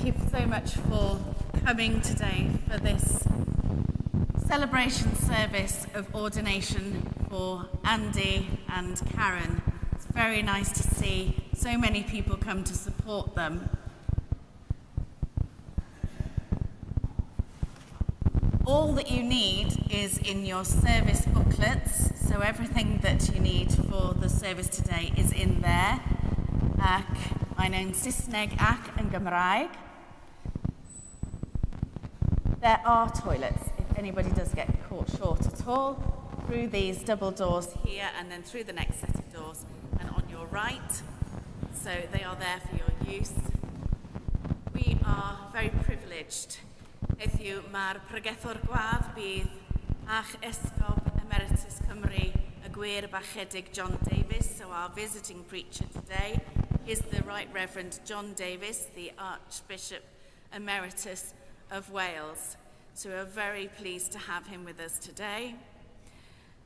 you so much for coming today for this celebration service of ordination for Andy and Karen. It's very nice to see so many people come to support them. All that you need is in your service booklets, so everything that you need for the service today is in there. Mae'n ein Saesneg ac yn Gymraeg. There are toilets if anybody does get caught short at all, through these double doors here and then through the next set of doors and on your right. So they are there for your use. We are very privileged. Heddiw mae'r pregethwr gwadd bydd ach esgob Emeritus Cymru y gwir bachedig John Davis, so our visiting preacher today is the Right Reverend John Davis, the Archbishop Emeritus of Wales. So we're very pleased to have him with us today.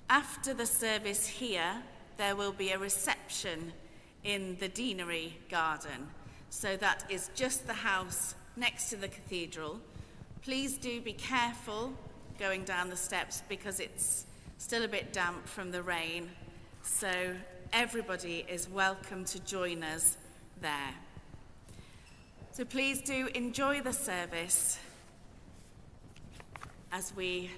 After the service here, there will be a reception in the Deanery garden. So that is just the house next to the cathedral. Please do be careful going down the steps because it's still a bit damp from the rain. So everybody is welcome to join us there. So please do enjoy the service as we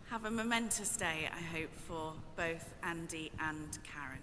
have a momentous day, I hope, for both Andy and Karen.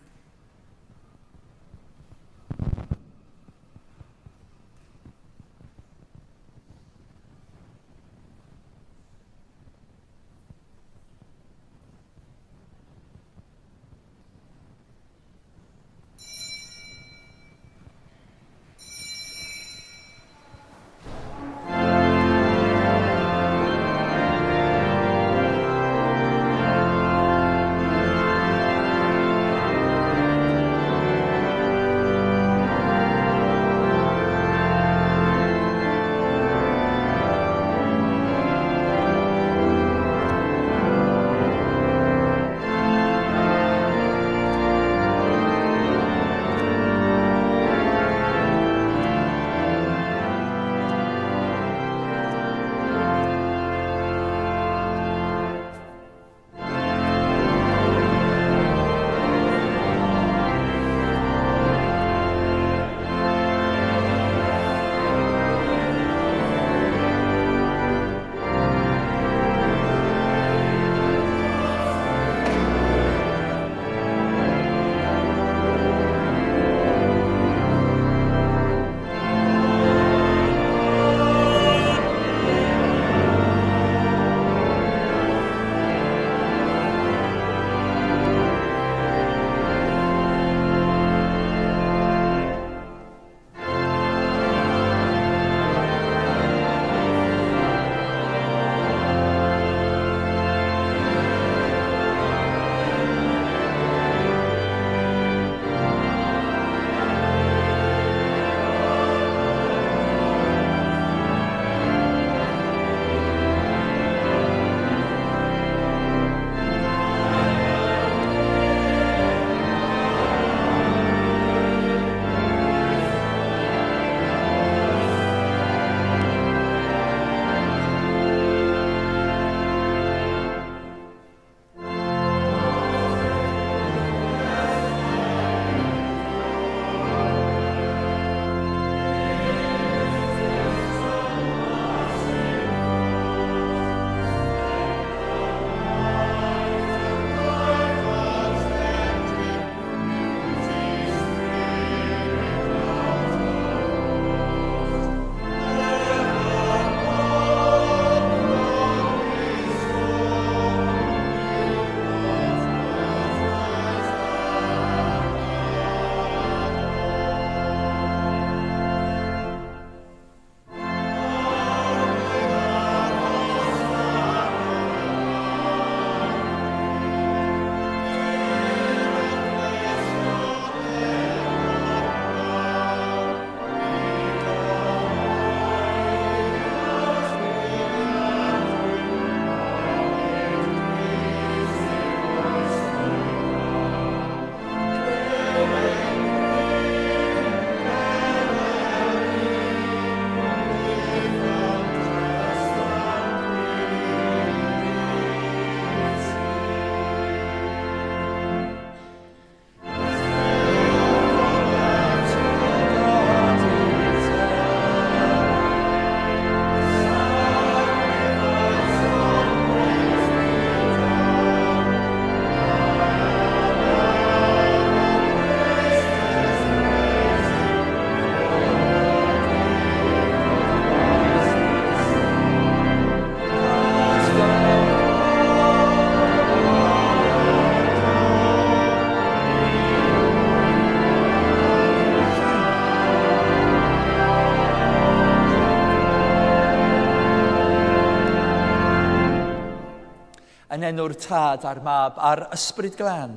yn enw'r Tad a'r Mab a'r Ysbryd Glân.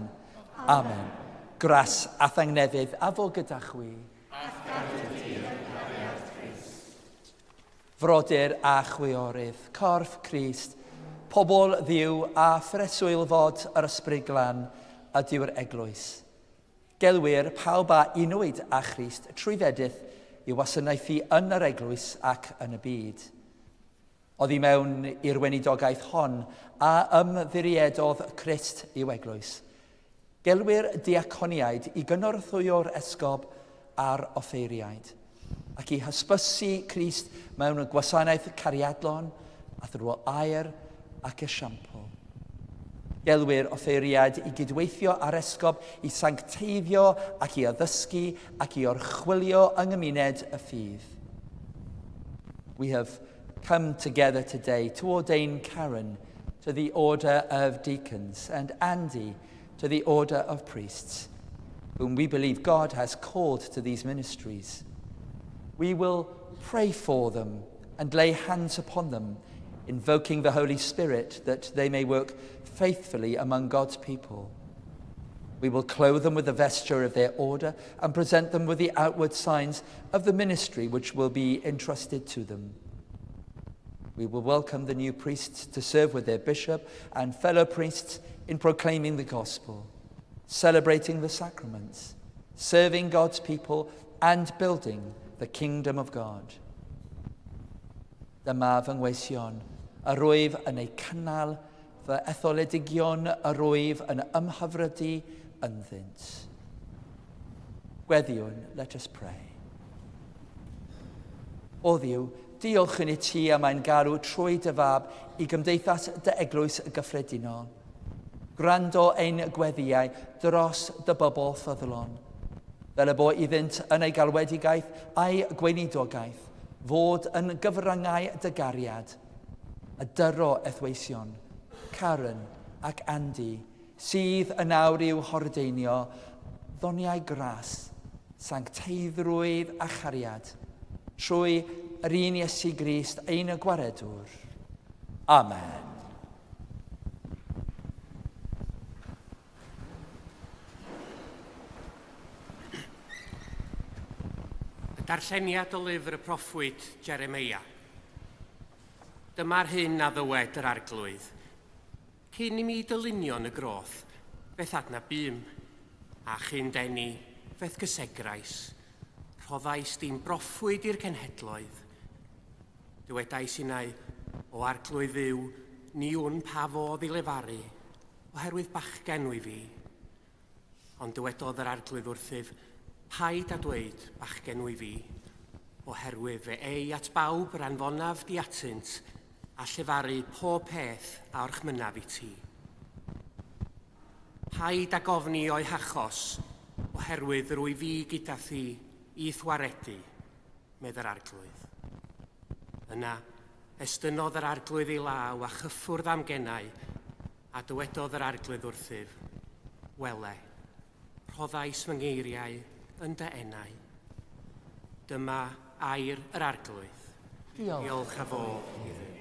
Amen. Gras a thangnefydd a fo gyda chwi. Frodyr a chwiorydd, corff Crist, pobl ddiw a phreswylfod yr Ysbryd Glân a diw'r eglwys. Gelwyr pawb a unwyd â Christ trwy fedydd i wasanaethu yn yr eglwys ac yn y byd. Oedd hi mewn i'r weinidogaeth hon a ymddiriedodd Crist i'w eglwys. Gelwyr Diaconiaid i gynorthwyo'r esgob a'r Offeiriaid ac i hysbysu Crist mewn y gwasanaeth cariadlon a thrwy aer ac esiampl. Gelwyr Offeiriad i gydweithio ar esgob i sancteiddio ac i addysgu ac i orchwilio yng nghymuned y ffydd. We have come together today to ordain Karen to the Order of Deacons and Andy to the Order of Priests, whom we believe God has called to these ministries. We will pray for them and lay hands upon them, invoking the Holy Spirit that they may work faithfully among God's people. We will clothe them with the vesture of their order and present them with the outward signs of the ministry which will be entrusted to them. We will welcome the new priests to serve with their bishop and fellow priests in proclaiming the gospel, celebrating the sacraments, serving God's people and building the kingdom of God. Dyma fy ngweision, yr wyf yn ei cynnal, fy etholedigion yr wyf yn ymhyfrydu ynddynt. Gweddiwn, let us pray. O Dduw, diolch yn i ti am ein galw trwy dy fab i gymdeithas dy eglwys gyffredinol. Gwrando ein gweddiau dros dy bobl ffyddlon, fel y bo iddynt yn ei galwedigaeth a'i gweinidogaeth, fod yn gyfryngau dy gariad, a dyro ethweision, Karen ac Andy, sydd yn awr i'w Ordeinio, ddoniau gras, sancteiddrwydd a chariad, trwy yr un Iesu Grist ein y gwaredwr. Amen. Y darlleniad o lyfr y proffwyd Jeremia. Dyma'r hyn a ddywed yr arglwydd. Cyn i mi dylunio yn y groth, beth adna bym, a chyn deni, beth gysegrais, rhoddais dim broffwyd i'r cenhedloedd. Dywedais innau o arglwydd ddiw, ni wn pa fodd i lefaru, oherwydd bachgen wy fi. Ond dywedodd yr arglwydd wrthyf, paid a dweud bachgen wy fi, oherwydd fe ei at bawb yr anfonaf di atynt, a llefaru pob peth a orchmynaf i ti. Paid a gofni o'i hachos, oherwydd rwy fi gyda thi i thwaredu, medd yr arglwydd. Yna, estynodd yr arglwydd i law a chyffwrdd am gennau, a dywedodd yr arglwydd wrthyf, wele, rhoddais fy ngeiriau yn dy enau. Dyma air yr arglwydd. Diolch a fo iddo.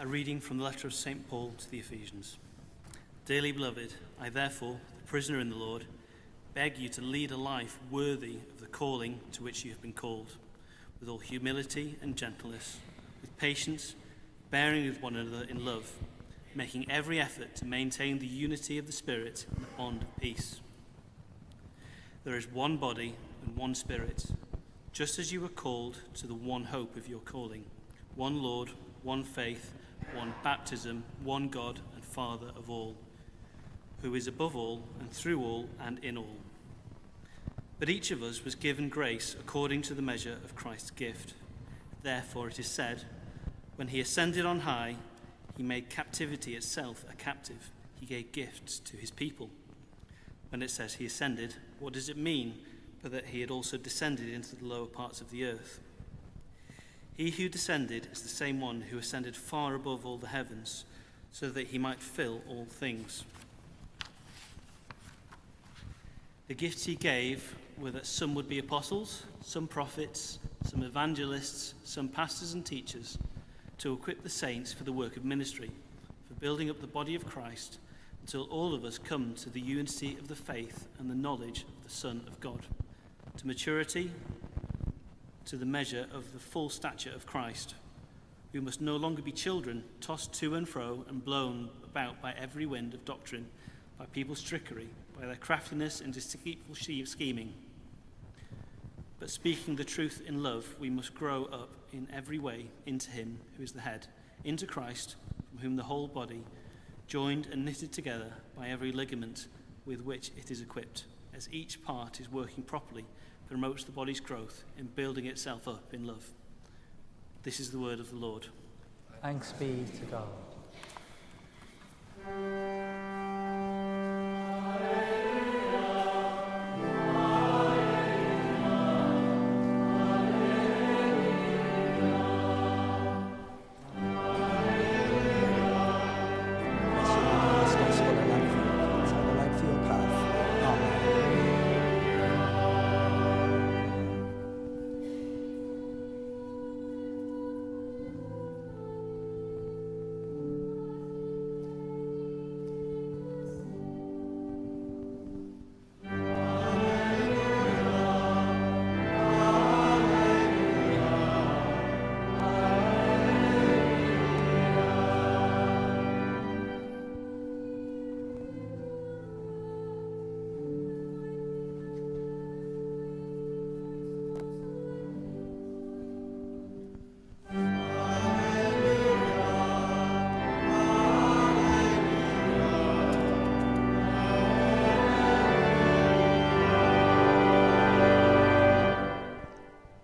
reading from the letter of St. Paul to the Ephesians. Dearly beloved, I therefore, the prisoner in the Lord, beg you to lead a life worthy of the calling to which you have been called, with all humility and gentleness, with patience, bearing with one another in love, making every effort to maintain the unity of the Spirit in the bond of peace. There is one body and one Spirit, just as you were called to the one hope of your calling, one Lord, one faith, one baptism, one God and Father of all, who is above all and through all and in all. But each of us was given grace according to the measure of Christ's gift. Therefore it is said, when he ascended on high, he made captivity itself a captive. He gave gifts to his people. When it says he ascended, what does it mean but that he had also descended into the lower parts of the earth? He who descended is the same one who ascended far above all the heavens, so that he might fill all things. The gifts he gave were that some would be apostles, some prophets, some evangelists, some pastors and teachers, to equip the saints for the work of ministry, for building up the body of Christ, until all of us come to the unity of the faith and the knowledge of the Son of God, to maturity, to the measure of the full stature of Christ. We must no longer be children, tossed to and fro and blown about by every wind of doctrine, by people's trickery, by their craftiness and deceitful scheming. But speaking the truth in love, we must grow up in every way into him who is the head, into Christ, from whom the whole body, joined and knitted together by every ligament with which it is equipped, as each part is working properly, promotes the body's growth in building itself up in love. This is the word of the Lord. Thanks be to God.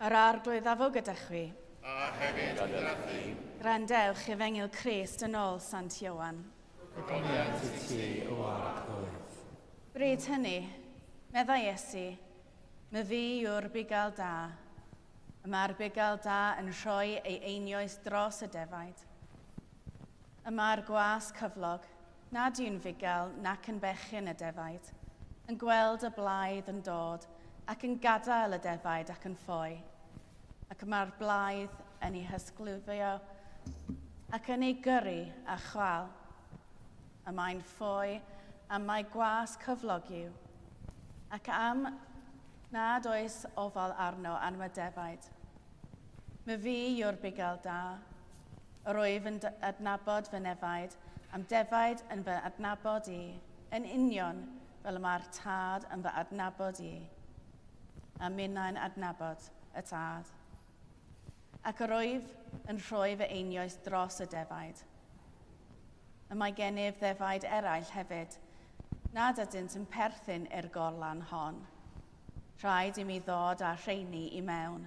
Yr arglwydd afo gyda chwi. A hefyd gyda chi. Grandewch Efengil Crist yn ôl Sant Ioan. Gogoniant i ti o arglwydd. Bryd hynny, meddai Iesu, my fi yw'r bugail da. Y mae'r bugail da yn rhoi ei einioes dros y defaid. Y mae'r gwas cyflog, nad yw'n fugail nac yn bechyn y defaid, yn gweld y blaidd yn dod ac yn gadael y defaid ac yn ffoi. Ac mae'r blaidd yn ei hysglifio ac yn ei gyrru a chwal. Y mae'n ffoi a mae gwas cyflog yw, ac am nad oes ofal arno am y defaid. My fi yw'r bugail da, yr wyf yn adnabod fy nefaid, am defaid yn fy adnabod i, yn union fel mae'r tad yn fy adnabod i, a minnau'n adnabod y tad. Ac yr wyf yn rhoi fy einioes dros y defaid. Y mae gennyf ddefaid eraill hefyd, nad ydynt yn perthyn i'r gorlan hon. Rhaid i mi ddod a rheini i mewn,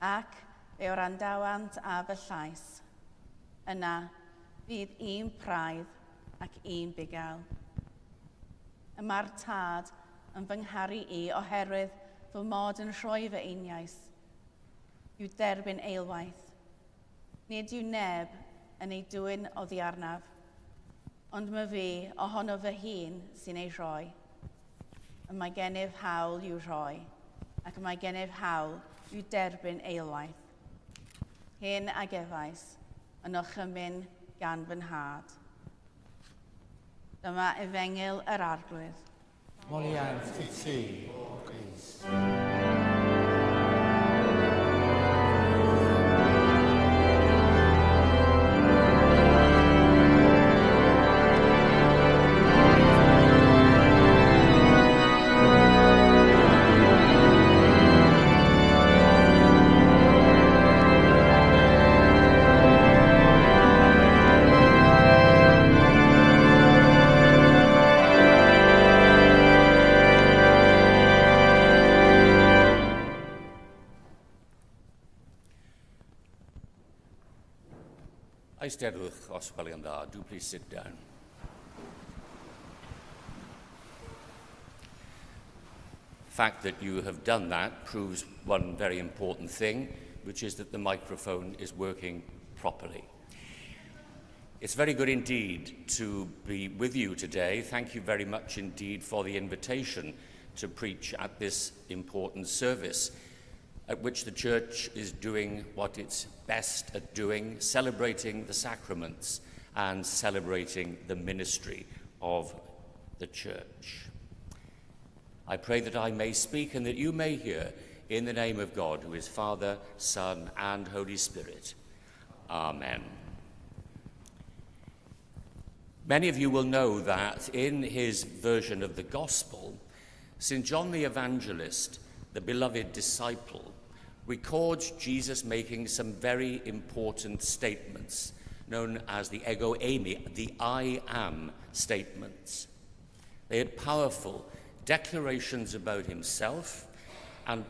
ac fe o randawant a fy llais. Yna fydd un praidd ac un bugail. Y mae'r tad yn fy ngharu i oherwydd fy mod yn rhoi fy einioes. Yw derbyn eilwaith. Nid yw neb yn ei dwyn o ddiarnaf, ond my fi ohono fy hun sy'n ei rhoi. Y mae gennyf hawl i'w rhoi, ac y mae gennyf hawl i'w derbyn eilwaith. Hyn a gefais, yn ochymyn gan fy nhad. Dyma efengyl yr arglwydd. Moliant i ti, o Grist. Eisteddwch os gwelwch yn dda. Do please sit down. The fact that you have done that proves one very important thing, which is that the microphone is working properly. It's very good indeed to be with you today. Thank you very much indeed for the invitation to preach at this important service, at which the Church is doing what it's best at doing, celebrating the sacraments and celebrating the ministry of the Church. I pray that I may speak and that you may hear in the name of God, who is Father, Son, and Holy Spirit. Amen. Many of you will know that in his version of the Gospel, St. John the Evangelist, the beloved disciple, records Jesus making some very important statements known as the ego eimi, the I am statements. They had powerful declarations about himself and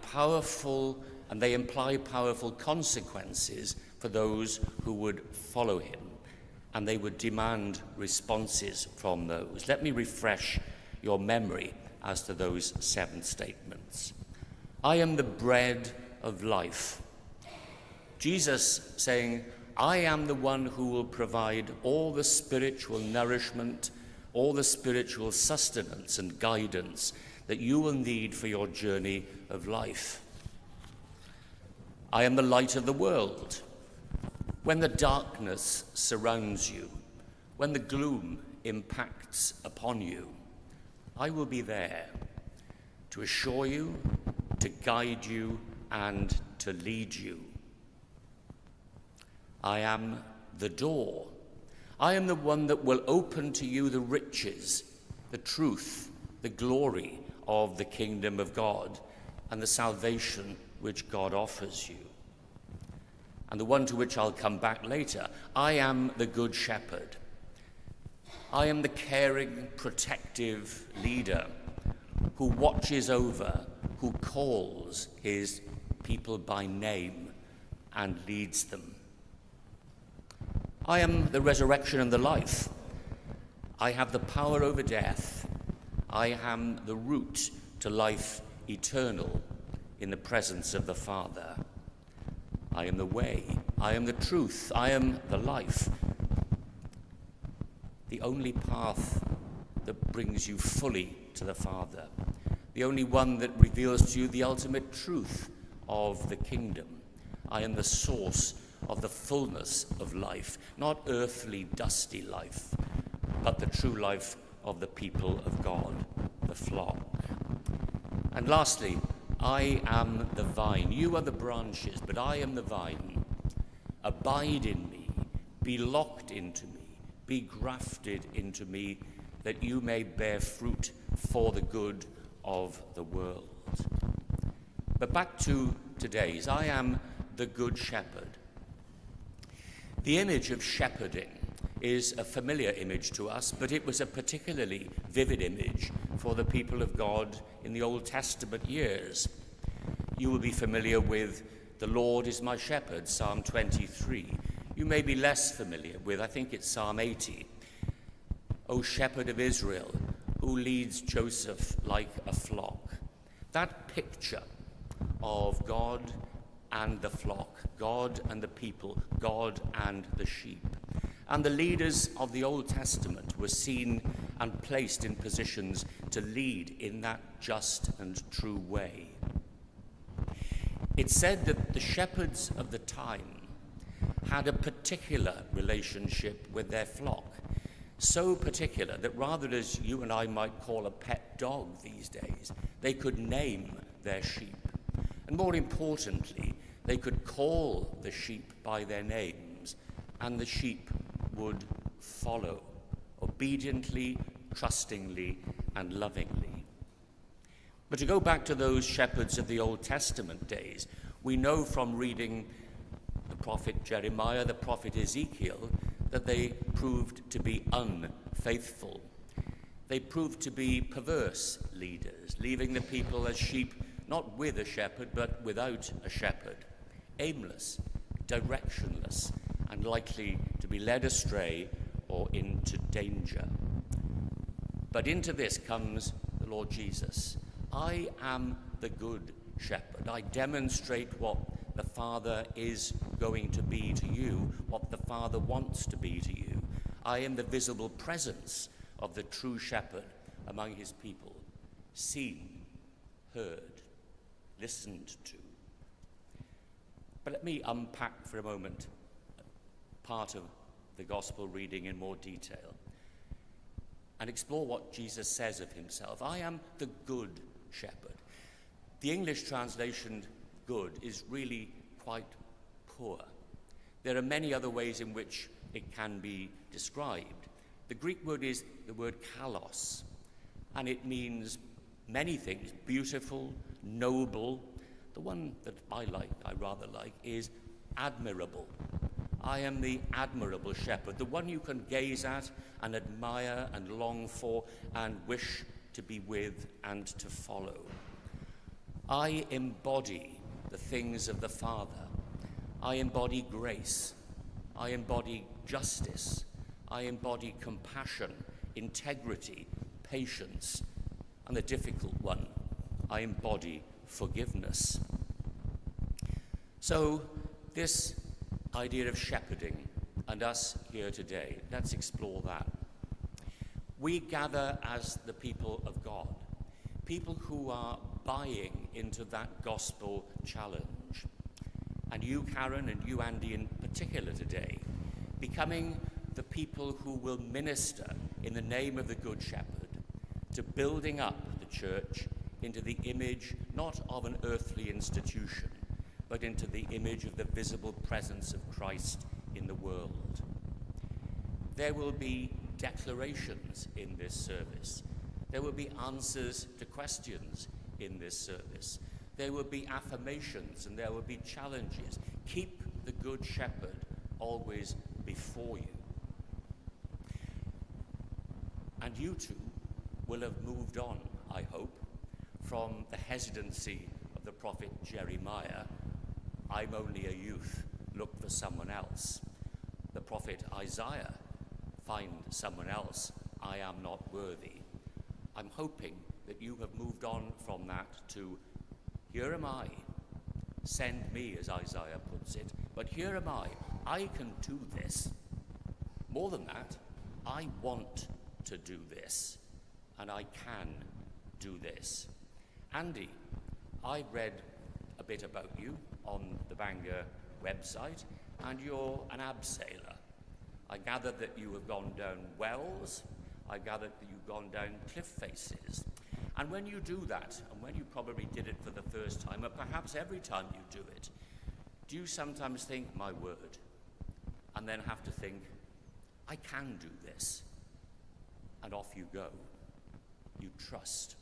they imply powerful consequences for those who would follow him, and they would demand responses from those. Let me refresh your memory as to those 7 statements. I am the bread of life. Jesus saying, I am the one who will provide all the spiritual nourishment, all the spiritual sustenance and guidance that you will need for your journey of life. I am the light of the world. When the darkness surrounds you, when the gloom impacts upon you, I will be there to assure you, to guide you, and to lead you. I am the door. I am the one that will open to you the riches, the truth, the glory of the kingdom of God and the salvation which God offers you. And the one to which I'll come back later, I am the good shepherd. I am the caring, protective leader who watches over, who calls his people by name and leads them. I am the resurrection and the life. I have the power over death. I am the route to life eternal in the presence of the Father. I am the way. I am the truth. I am the life. The only path that brings you fully to the Father. The only one that reveals to you the ultimate truth of the kingdom. I am the source of the fullness of life, not earthly, dusty life, but the true life of the people of God, the flock. And lastly, I am the vine. You are the branches, but I am the vine. Abide in me, be locked into me, be grafted into me, that you may bear fruit for the good of the world. But back to today's, I am the good shepherd. The image of shepherding is a familiar image to us, but it was a particularly vivid image for the people of God in the Old Testament years. You will be familiar with the Lord is my shepherd, Psalm 23. You may be less familiar with, I think it's Psalm 80. O shepherd of Israel, who leads Joseph like a flock. That picture of God and the flock, God and the people, God and the sheep. And the leaders of the Old Testament were seen and placed in positions to lead in that just and true way. It's said that the shepherds of the time had a particular relationship with their flock. So particular that rather as you and I might call a pet dog these days, they could name their sheep. And more importantly, they could call the sheep by their names, and the sheep would follow, obediently, trustingly, and lovingly. But to go back to those shepherds of the Old Testament days, we know from reading the prophet Jeremiah, the prophet Ezekiel, that they proved to be unfaithful. They proved to be perverse leaders, leaving the people as sheep, not with a shepherd, but without a shepherd, aimless, directionless, and likely to be led astray or into danger. But into this comes the Lord Jesus. I am the good shepherd. I demonstrate what the Father is going to be to you, what the Father wants to be to you. I am the visible presence of the true shepherd among his people, seen, heard, listened to. But let me unpack for a moment part of the gospel reading in more detail and explore what Jesus says of himself. I am the good shepherd. The English translation good is really quite poor. There are many other ways in which it can be described. The Greek word is the word kalos, and it means many things: beautiful, noble. The one that I rather like, is admirable. I am the admirable shepherd, the one you can gaze at and admire and long for and wish to be with and to follow. I embody the things of the Father. I embody grace. I embody justice. I embody compassion, integrity, patience, and the difficult one, I embody forgiveness. So this idea of shepherding and us here today, let's explore that. We gather as the people of God, people who are buying into that gospel challenge. And you, Karen, and you, Andy, in particular today, becoming the people who will minister in the name of the Good Shepherd to building up the church into the image not of an earthly institution, but into the image of the visible presence of Christ in the world. There will be declarations in this service. There will be answers to questions in this service. There will be affirmations and there will be challenges. Keep the Good Shepherd always before you. And you too will have moved on, I hope, from the hesitancy of the prophet Jeremiah, I'm only a youth, look for someone else. The prophet Isaiah, find someone else, I am not worthy. I'm hoping that you have moved on from that to, here am I, send me, as Isaiah puts it, but here am I can do this. More than that, I want to do this, and I can do this. Andy, I read a bit about you on the Bangor website, and you're an abseiler. I gathered that you have gone down wells. I gathered that you've gone down cliff faces. And when you do that, and when you probably did it for the first time, or perhaps every time you do it, do you sometimes think, my word, and then have to think, I can do this, and off you go. You trust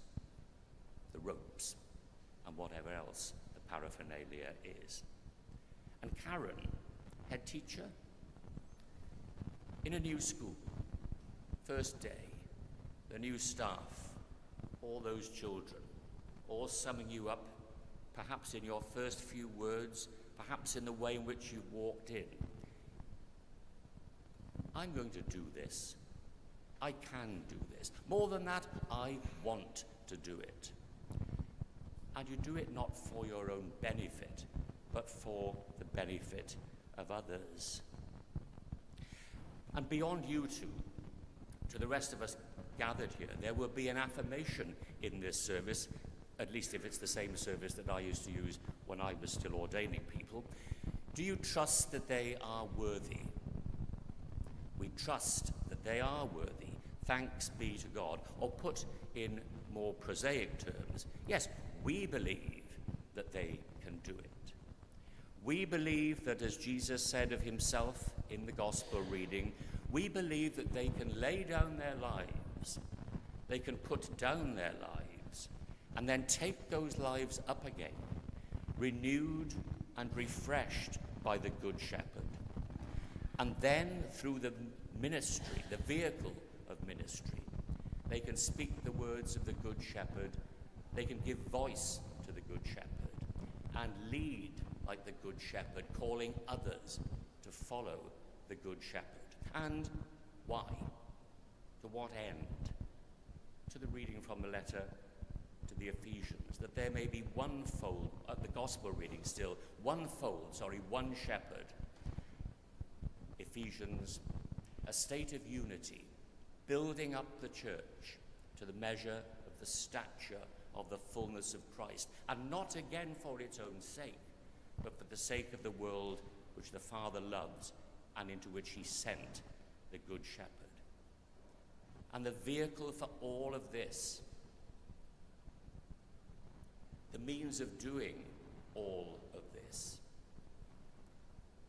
the ropes and whatever else the paraphernalia is. And Karen, head teacher, in a new school, first day, the new staff, all those children, all summing you up, perhaps in your first few words, perhaps in the way in which you walked in. I'm going to do this. I can do this. More than that, I want to do it. And you do it not for your own benefit, but for the benefit of others. And beyond you two, to the rest of us gathered here, there will be an affirmation in this service, at least if it's the same service that I used to use when I was still ordaining people. Do you trust that they are worthy? We trust that they are worthy. Thanks be to God. Or put in more prosaic terms, yes, we believe that they can do it. We believe that, as Jesus said of himself in the Gospel reading, we believe that they can lay down their lives, they can put down their lives, and then take those lives up again, renewed and refreshed by the Good Shepherd. And then through the ministry, the vehicle of ministry, they can speak the words of the Good Shepherd, they can give voice to the Good Shepherd, and lead like the Good Shepherd, calling others to follow the Good Shepherd. And why? To what end? To the reading from the letter to the Ephesians, that there may be one fold, the Gospel reading still, one shepherd. Ephesians, a state of unity, building up the church to the measure of the stature of the fullness of Christ, and not again for its own sake, but for the sake of the world which the Father loves and into which he sent the Good Shepherd. And the vehicle for all of this, the means of doing all of this,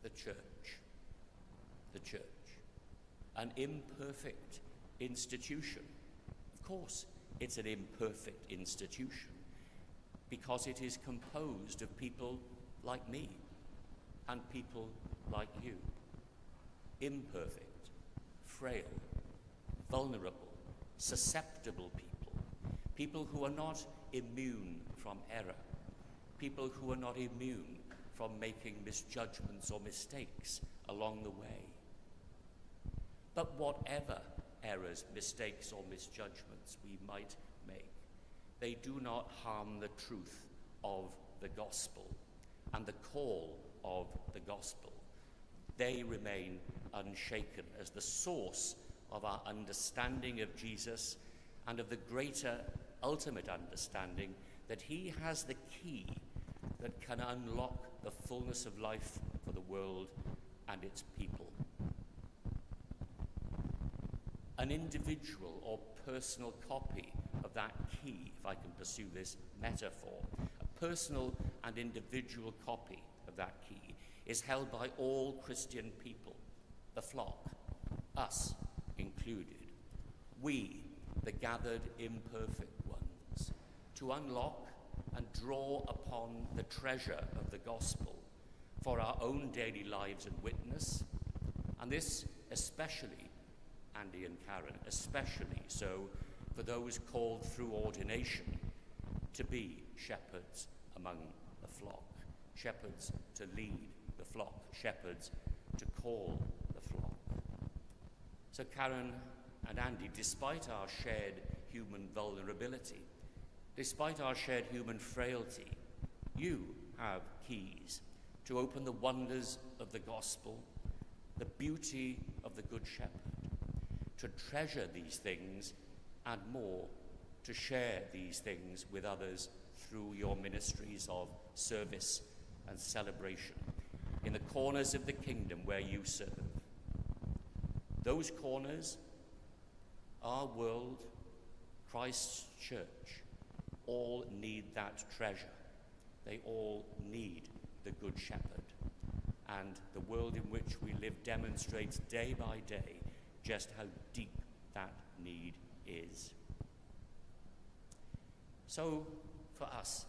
the church, an imperfect institution. Of course, it's an imperfect institution because it is composed of people like me and people like you. Imperfect, frail, vulnerable, susceptible people. People who are not immune from error. People who are not immune from making misjudgments or mistakes along the way. But whatever errors, mistakes, or misjudgments we might make, they do not harm the truth of the gospel and the call of the gospel. They remain unshaken as the source of our understanding of Jesus and of the greater ultimate understanding that he has the key that can unlock the fullness of life for the world and its people. An individual or personal copy of that key, if I can pursue this metaphor, a personal and individual copy of that key is held by all Christian people, the flock, us included, we, the gathered imperfect ones, to unlock and draw upon the treasure of the gospel for our own daily lives and witness, and this especially, Andy and Karen, especially so for those called through ordination to be shepherds among the flock, shepherds to lead the flock, shepherds to call the flock. So Karen and Andy, despite our shared human vulnerability, despite our shared human frailty, you have keys to open the wonders of the gospel, the beauty of the Good Shepherd, to treasure these things and more, to share these things with others through your ministries of service and celebration in the corners of the kingdom where you serve. Those corners, our world, Christ's church, all need that treasure. They all need the Good Shepherd. And the world in which we live demonstrates day by day just how deep that need is. So, for us,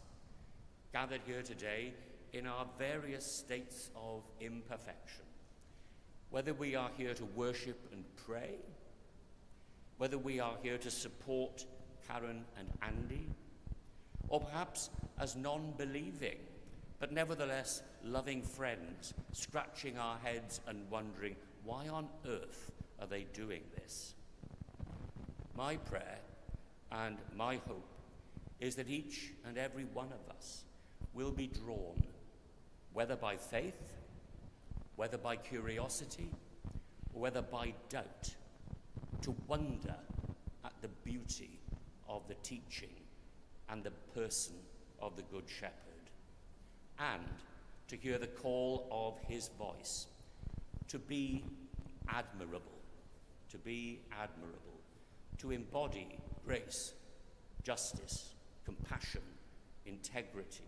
gathered here today in our various states of imperfection, whether we are here to worship and pray, whether we are here to support Karen and Andy, or perhaps as non-believing, but nevertheless loving friends, scratching our heads and wondering, why on earth are they doing this? My prayer and my hope is that each and every one of us will be drawn, whether by faith, whether by curiosity, or whether by doubt, to wonder at the beauty of the teaching and the person of the Good Shepherd, and to hear the call of his voice, to be admirable, to embody grace, justice, compassion, integrity,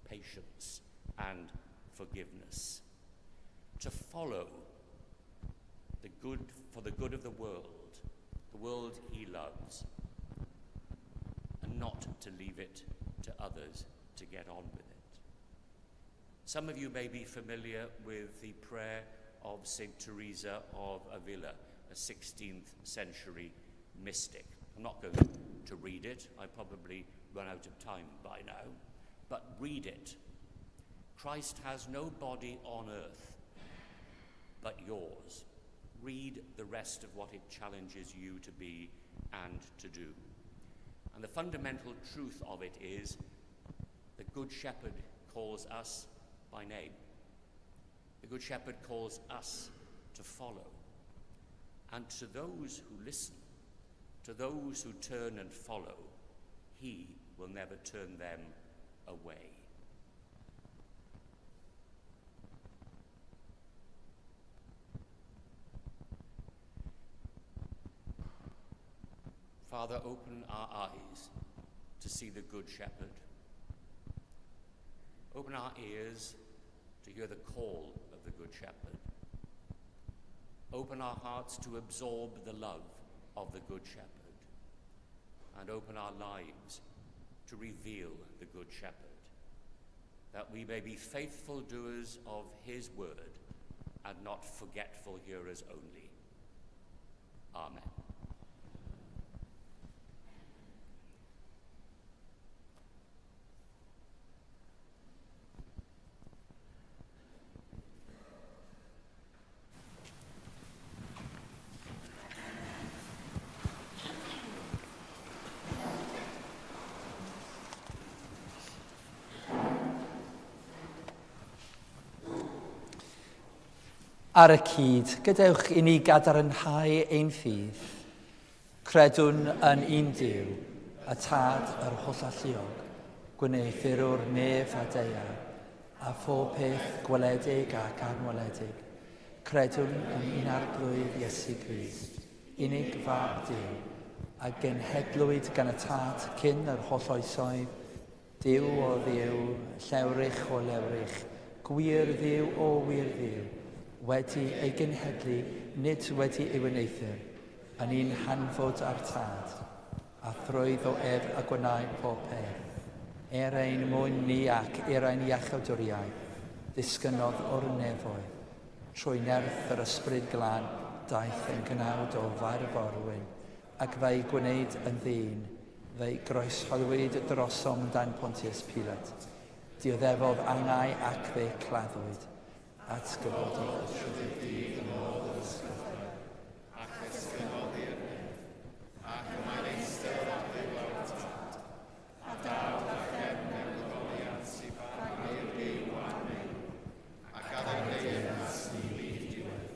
patience, and forgiveness, to follow for the good of the world he loves, and not to leave it to others to get on with it. Some of you may be familiar with the prayer of St. Teresa of Avila, a 16th century mystic. I'm not going to read it. I probably run out of time by now. But read it. Christ has no body on earth but yours. Read the rest of what it challenges you to be and to do. And the fundamental truth of it is the Good Shepherd calls us by name. The Good Shepherd calls us to follow. And to those who listen, to those who turn and follow, he will never turn them away. Father, open our eyes to see the Good Shepherd. Open our ears to hear the call of the Good Shepherd. Open our hearts to absorb the love of the Good Shepherd. And open our lives to reveal the Good Shepherd, that we may be faithful doers of his word and not forgetful hearers only. Amen. Ar y cyd, gadewch i ni gadarnhau ein ffydd. Credwn yn un Duw, y Tad yr holl alluog, gwneithurwr nef a deia, a phob peth gweledig ac anweledig. Credwn yn un arglwydd Iesu Grist, unig fab Duw, a genhedlwyd gan y Tad cyn yr holl oesoedd, Duw o ddiw, llewrych o lewrych, gwir ddiw o wir ddiw, wedi ei genhedlu, nid wedi ei wyneithur, yn un hanfod ar tad, a thrwydd o ef a gwenau pob peth. Ein mwyn ni ac ein iachawdwriaeth, ddisgynodd o'r nefoedd, trwy nerth yr ysbryd glân, daeth yn gnawd o farforwyn, ac fe'i gwneud yn ddyn, fe'i groeshoddwyd drosom dan Pontius Pilate. Dioddefodd angau ac fe claddwyd, atgyfododd y trydydd dydd yn ôl yr ysgolhaig, ac ysgynoddi'r nef, ac mae'n eistedd ar ddiwedd tad, a daw a chefn ymwydoliad sy'n barhau'r byw a'r mewn, ac ad ei deyrnas ni fydd diwedd.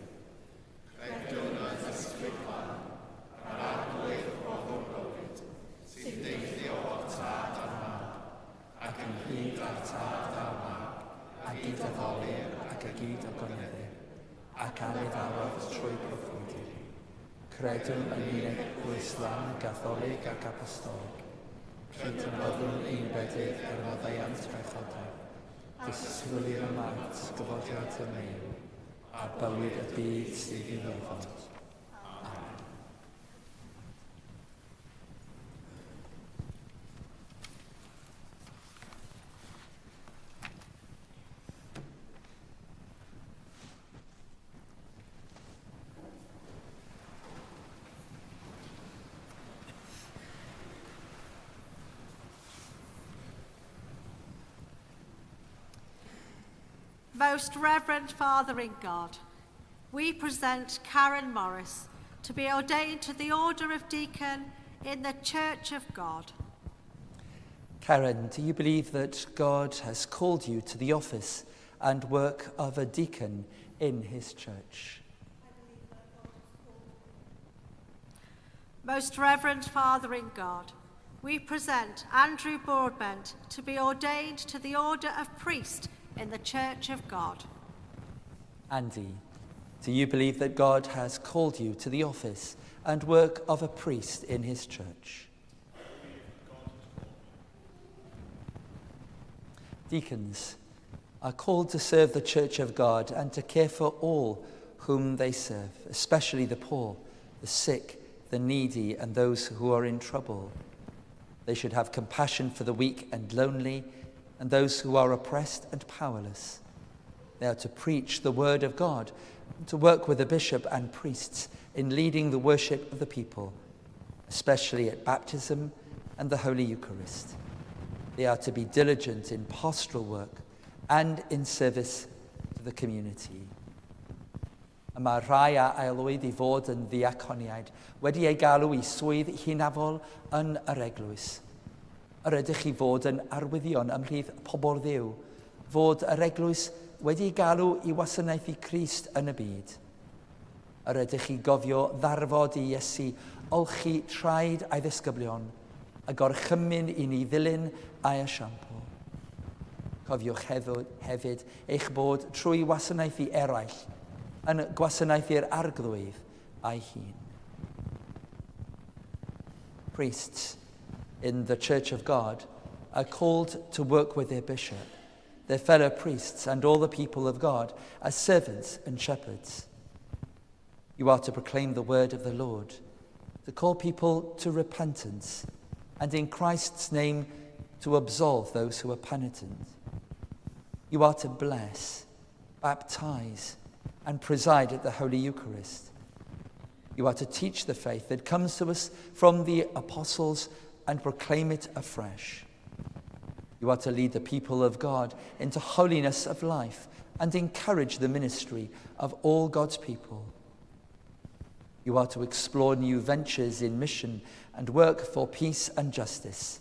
Credwn yn ysbryd glân, yr arglwydd roddwr bywyd, sy'n deithio o'r tad a'r mab, ac yn hyd ar tad a'r mab, a gyd addolir, ac a gyd o goneddu, ac aniddarodd trwy proffwydi. Credwn yn unig Islam, Gatholig ac Apostolig. Cydnabyddwn ein bedydd yr maddeiant pechodau, disgwylir y mat, gyfodiad y mewn, a bywyd y byd sydd i ddod. Amen. Most Reverend Father in God, we present Karen Morris to be ordained to the Order of Deacon in the Church of God. Karen, do you believe that God has called you to the office and work of a deacon in his church? Most Reverend Father in God, we present Andrew Broadbent to be ordained to the Order of Priest in the Church of God. Andy, do you believe that God has called you to the office and work of a priest in his church? Deacons are called to serve the Church of God and to care for all whom they serve, especially the poor, the sick, the needy, and those who are in trouble. They should have compassion for the weak and lonely, and those who are oppressed and powerless. They are to preach the word of God, and to work with the bishop and priests in leading the worship of the people, especially at baptism and the Holy Eucharist. They are to be diligent in pastoral work and in service to the community. Y mae rhai a aelwyd I fod yn Diaconiaid wedi ei galw I swydd hunafol yn yr eglwys. Yr ydych chi fod yn arwyddion ymhlith pobl Dduw, fod yr eglwys wedi ei galw I wasanaethu Crist yn y byd. Yr ydych chi gofio ddarfod I Iesu, olchi traed a'i ddisgyblion, a gorchymyn I ni ddilyn a'i esiampl. Cofiwch hefyd eich bod trwy wasanaethu eraill yn gwasanaethu'r arglwydd a'i hun. Priests in the Church of God are called to work with their bishop, their fellow priests, and all the people of God as servants and shepherds. You are to proclaim the word of the Lord, to call people to repentance, and in Christ's name to absolve those who are penitent. You are to bless, baptize, and preside at the Holy Eucharist. You are to teach the faith that comes to us from the apostles and proclaim it afresh. You are to lead the people of God into holiness of life and encourage the ministry of all God's people. You are to explore new ventures in mission and work for peace and justice.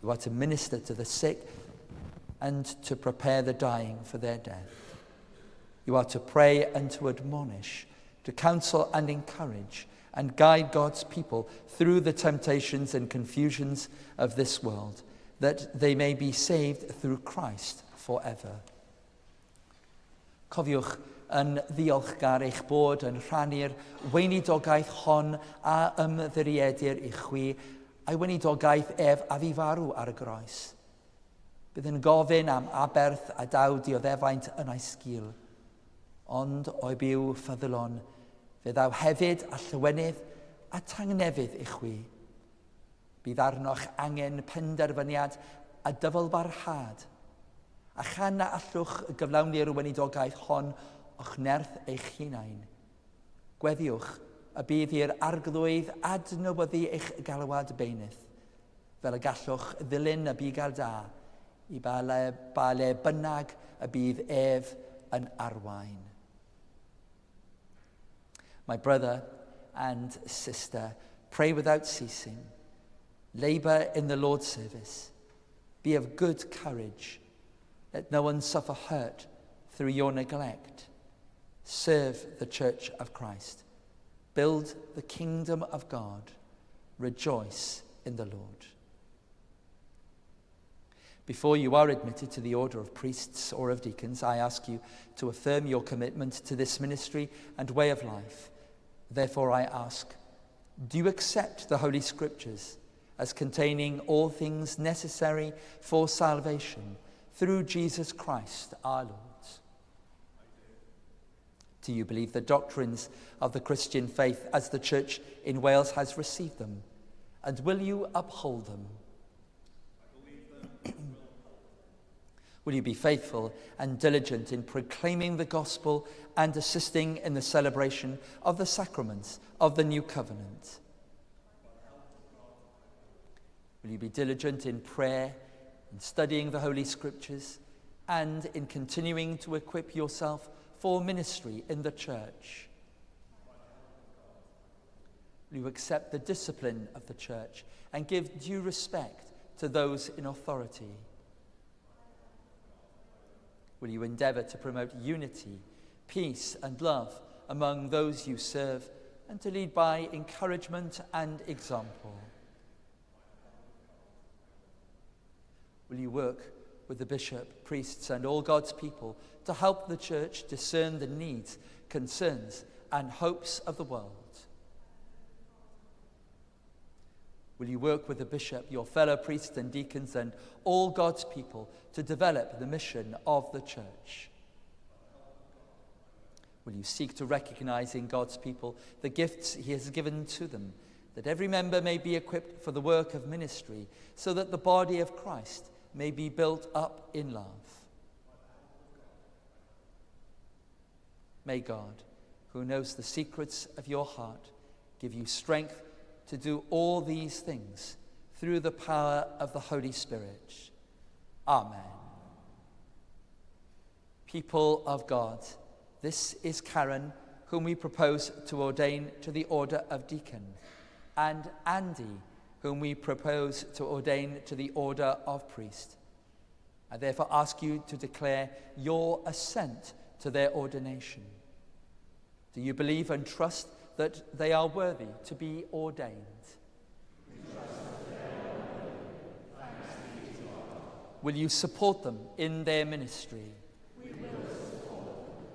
You are to minister to the sick and to prepare the dying for their death. You are to pray and to admonish, to counsel and encourage, and guide God's people through the temptations and confusions of this world, that they may be saved through Christ forever. Cofiwch yn ddiolchgar eich bod yn rhannu'r weinidogaeth hon a ymddiriedir I chwi, a'i weinidogaeth ef a fi farw ar y groes. Bydd yn gofyn am aberth a daw dioddefaint yn ei sgil. Ond o'i byw ffyddlon, fe ddaw hefyd a llywenydd a tangnefydd I chwi. Bydd arnoch angen penderfyniad a dyfalbarhad, a chan na allwch gyflawni'r weinidogaeth hon o'ch nerth eich hunain. Gweddiwch y bydd i'r arglwydd adnewyddu eich galwad beunydd, fel y gallwch ddilyn y bugail da I ba le bynnag y bydd ef yn arwain. My brother and sister, pray without ceasing. Labour in the Lord's service. Be of good courage. Let no one suffer hurt through your neglect. Serve the Church of Christ. Build the kingdom of God. Rejoice in the Lord. Before you are admitted to the order of priests or of deacons, I ask you to affirm your commitment to this ministry and way of life. Therefore I ask, do you accept the Holy Scriptures as containing all things necessary for salvation through Jesus Christ our Lord? Do you believe the doctrines of the Christian faith as the Church in Wales has received them? And will you uphold them? Will you be faithful and diligent in proclaiming the gospel and assisting in the celebration of the sacraments of the new covenant? Will you be diligent in prayer, in studying the Holy Scriptures, and in continuing to equip yourself for ministry in the Church? Will you accept the discipline of the Church and give due respect to those in authority? Will you endeavour to promote unity, peace and love among those you serve, and to lead by encouragement and example? Will you work with the bishop, priests, and all God's people to help the church discern the needs, concerns, and hopes of the world. Will you work with the bishop, your fellow priests and deacons, and all God's people to develop the mission of the church? Will you seek to recognize in God's people the gifts he has given to them, that every member may be equipped for the work of ministry, so that the body of Christ may be built up in love? May God, who knows the secrets of your heart, give you strength to do all these things through the power of the Holy Spirit. Amen. People of God, this is Karen, whom we propose to ordain to the order of deacon, and Andy, whom we propose to ordain to the order of priest. I therefore ask you to declare your assent to their ordination. Do you believe and trust that they are worthy to be ordained? Will you support them in their ministry? We will support them.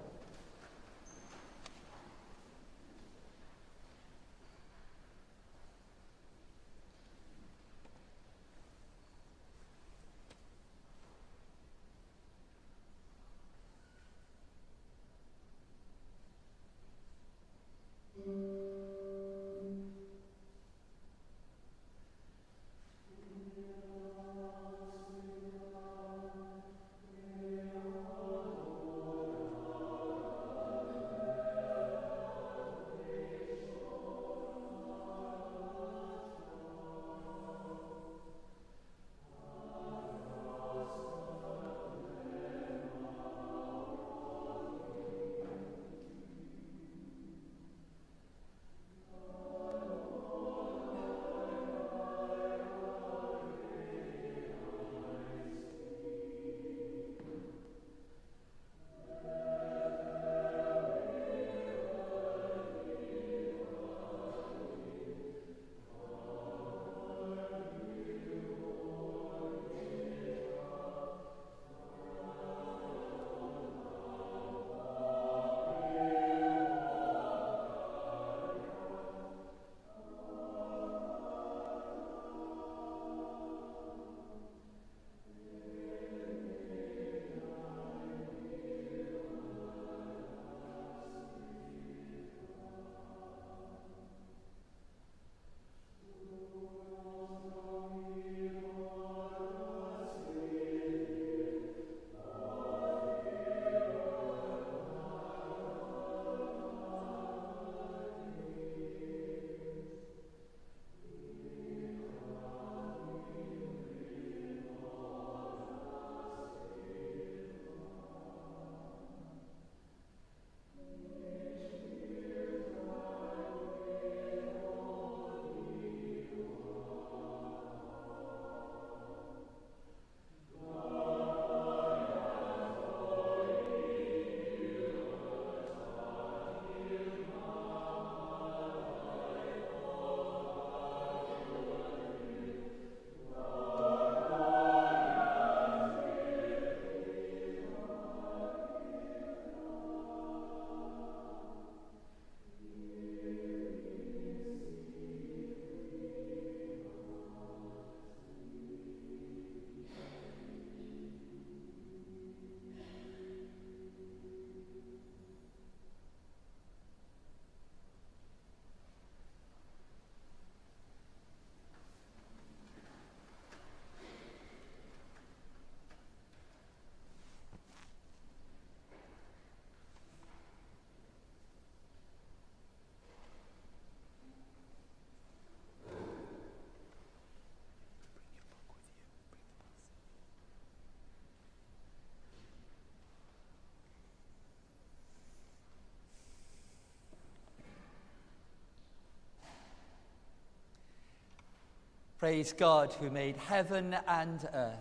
Praise God who made heaven and earth.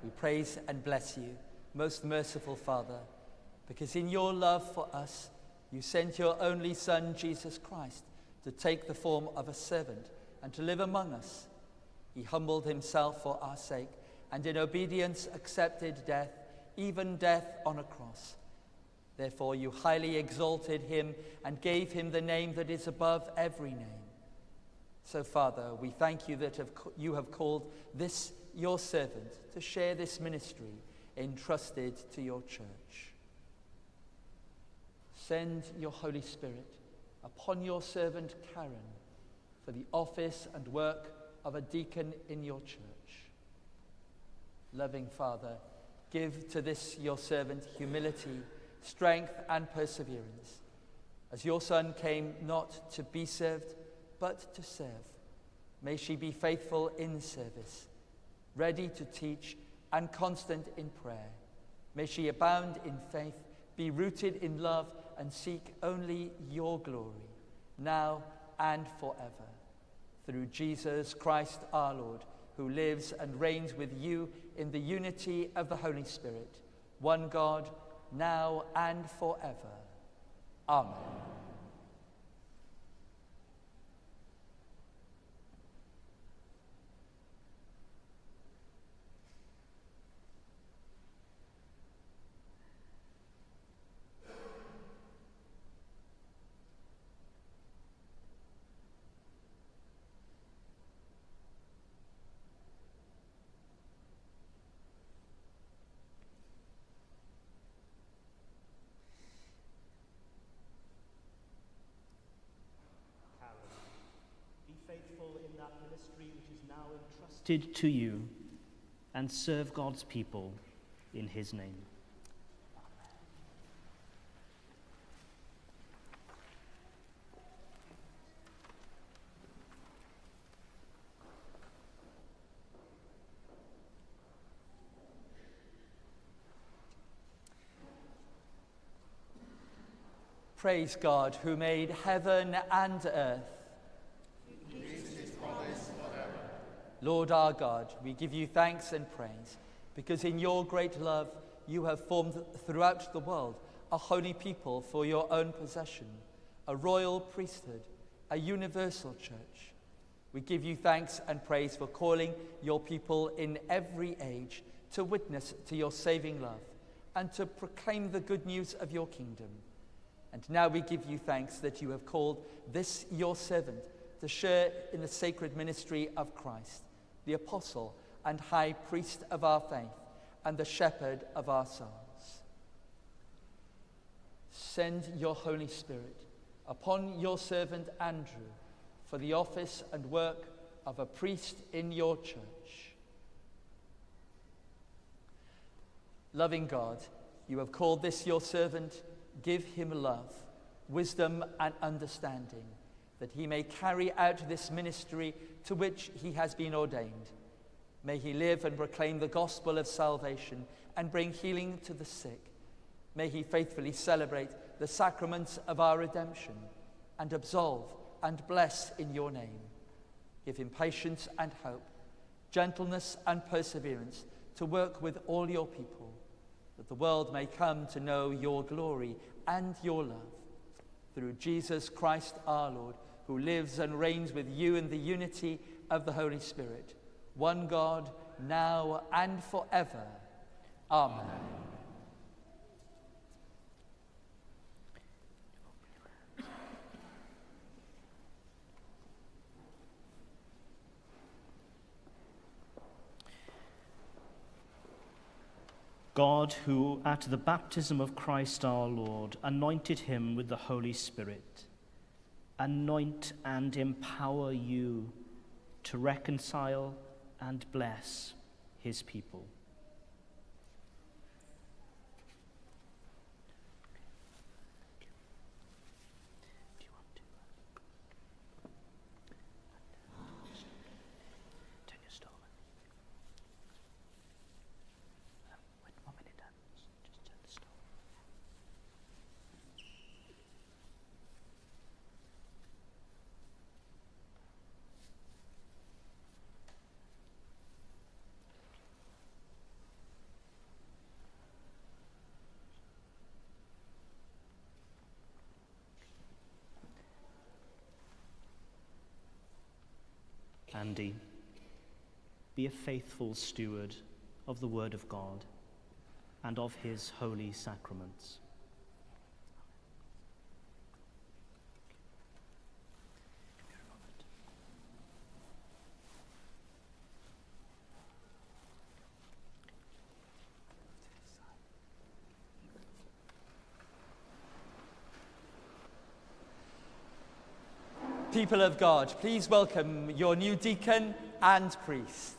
We praise and bless you, most merciful Father, because in your love for us, you sent your only Son, Jesus Christ, to take the form of a servant and to live among us. He humbled himself for our sake, and in obedience accepted death, even death on a cross. Therefore you highly exalted him and gave him the name that is above every name. So, Father, we thank you that you have called this your servant to share this ministry entrusted to your church. Send your Holy Spirit upon your servant Karen for the office and work of a deacon in your church. Loving Father, give to this your servant humility, strength and perseverance, as your Son came not to be served, but to serve. May she be faithful in service, ready to teach and constant in prayer. May she abound in faith, be rooted in love, and seek only your glory, now and forever. Through Jesus Christ our Lord, who lives and reigns with you in the unity of the Holy Spirit, one God, now and forever. Amen. Faithful in that ministry which is now entrusted to you, and serve God's people in his name. Praise God, who made heaven and earth. Lord our God, we give you thanks and praise, because in your great love you have formed throughout the world a holy people for your own possession, a royal priesthood, a universal church. We give you thanks and praise for calling your people in every age to witness to your saving love and to proclaim the good news of your kingdom. And now we give you thanks that you have called this your servant to share in the sacred ministry of Christ, the apostle and high priest of our faith, and the shepherd of our souls. Send your Holy Spirit upon your servant Andrew for the office and work of a priest in your church. Loving God, you have called this your servant. Give him love, wisdom and understanding, that he may carry out this ministry to which he has been ordained. May he live and proclaim the gospel of salvation and bring healing to the sick. May he faithfully celebrate the sacraments of our redemption and absolve and bless in your name. Give him patience and hope, gentleness and perseverance to work with all your people, that the world may come to know your glory and your love. Through Jesus Christ our Lord, who lives and reigns with you in the unity of the Holy Spirit, one God, now and forever. Amen. God, who at the baptism of Christ our Lord anointed him with the Holy Spirit, anoint and empower you to reconcile and bless his people. Andy, be a faithful steward of the Word of God and of his holy sacraments. People of God, please welcome your new deacon and priest.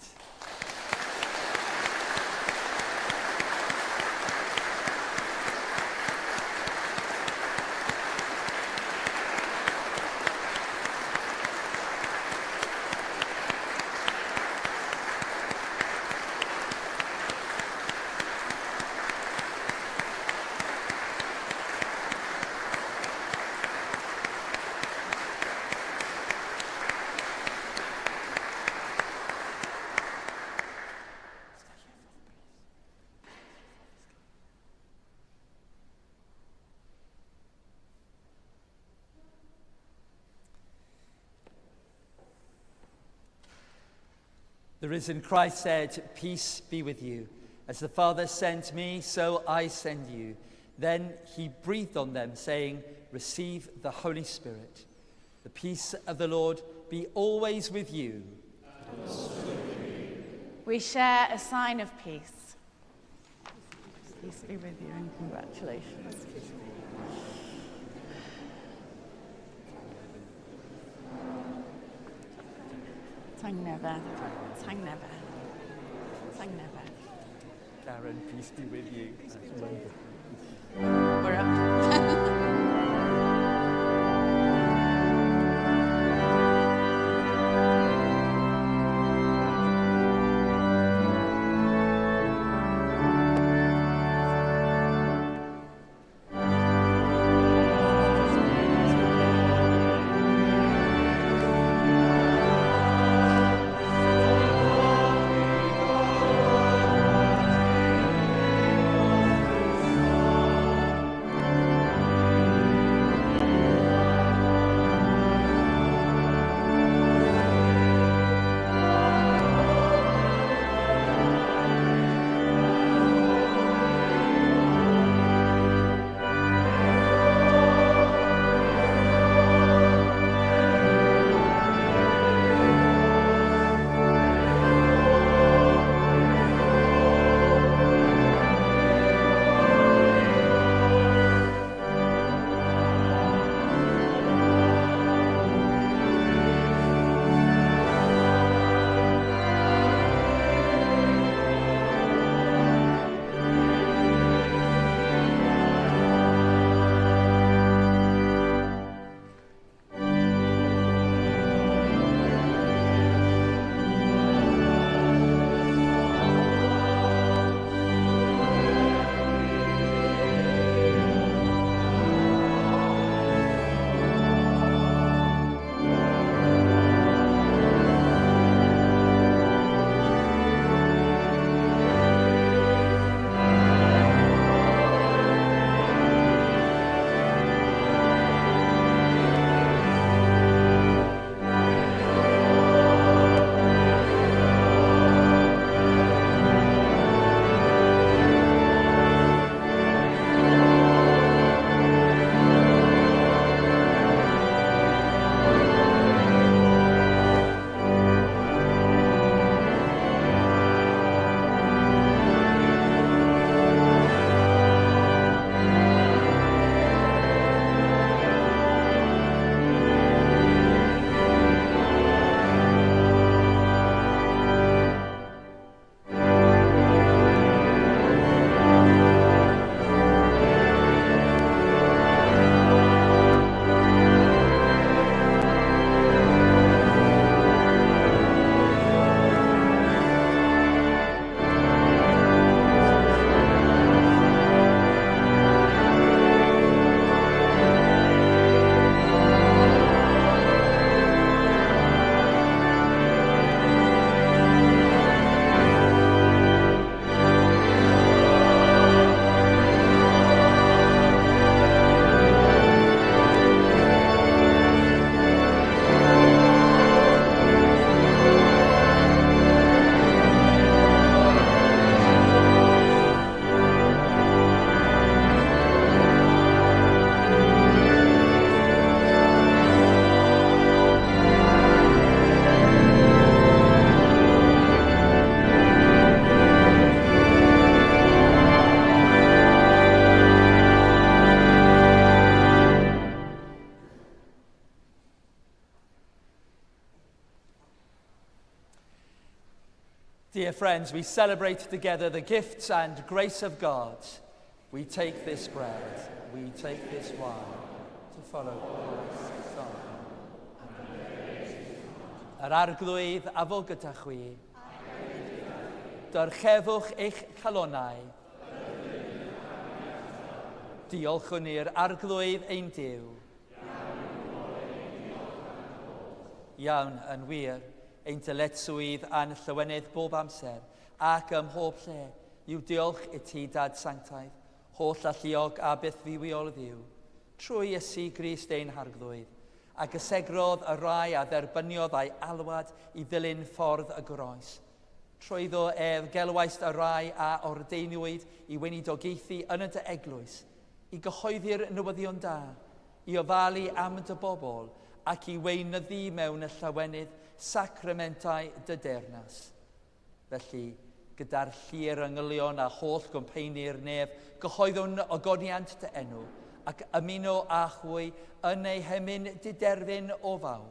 The risen Christ said, "Peace be with you. As the Father sent me, so I send you." Then he breathed on them, saying, "Receive the Holy Spirit. The peace of the Lord be always with you." We share a sign of peace. Peace be with you and congratulations. Tangnefedd. Karen, peace be with you. We're up. Dear friends, we celebrate together the gifts and grace of God. We take this bread, we take this wine to follow Christ's Son. Yr arglwydd a fo gyda chwi. Dyrchefwch eich calonau. Diolchwn i'r arglwydd ein Duw. Iawn, yn wir, ein dyletswydd a'n llywynydd bob amser ac ym mhob lle yw diolch i ti, Dad Sanctaidd, holl alluog a byth ddiwiol ddiw, trwy Iesu Grist ein harglwydd, a gysegrodd y rai a dderbyniodd a'i alwad i ddilyn ffordd y groes. Trwyddo gelwaist y rai a ordeiniwyd i weinidogaethu yn y dy eglwys, i gyhoeddi'r newyddion da, i ofalu am dy bobl ac i weinyddu mewn y llawenydd sacramentau dy dernas. Felly, gyda'r llir yngylion a holl gwmpeinir nef, gyhoeddwn ogoniant dy enw ac ymuno a chwy yn ei hemyn diderfyn o fawl.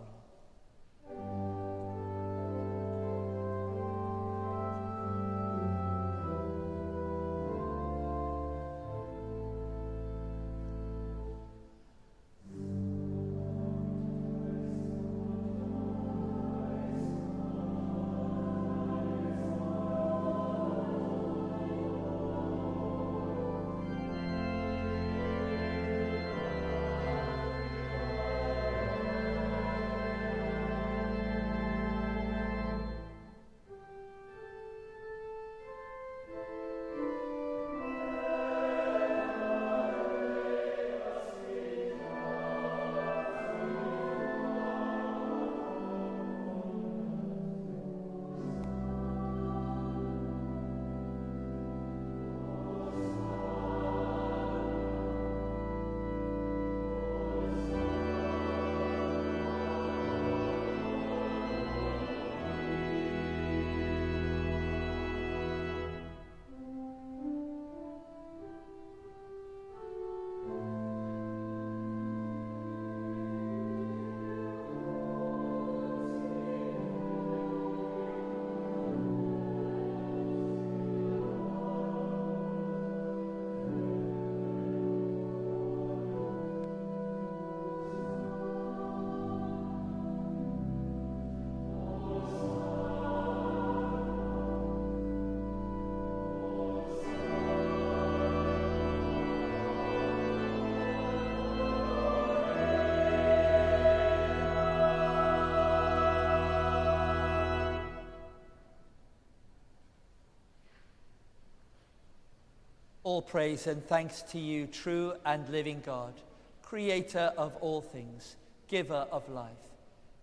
All praise and thanks to you, true and living God, creator of all things, giver of life.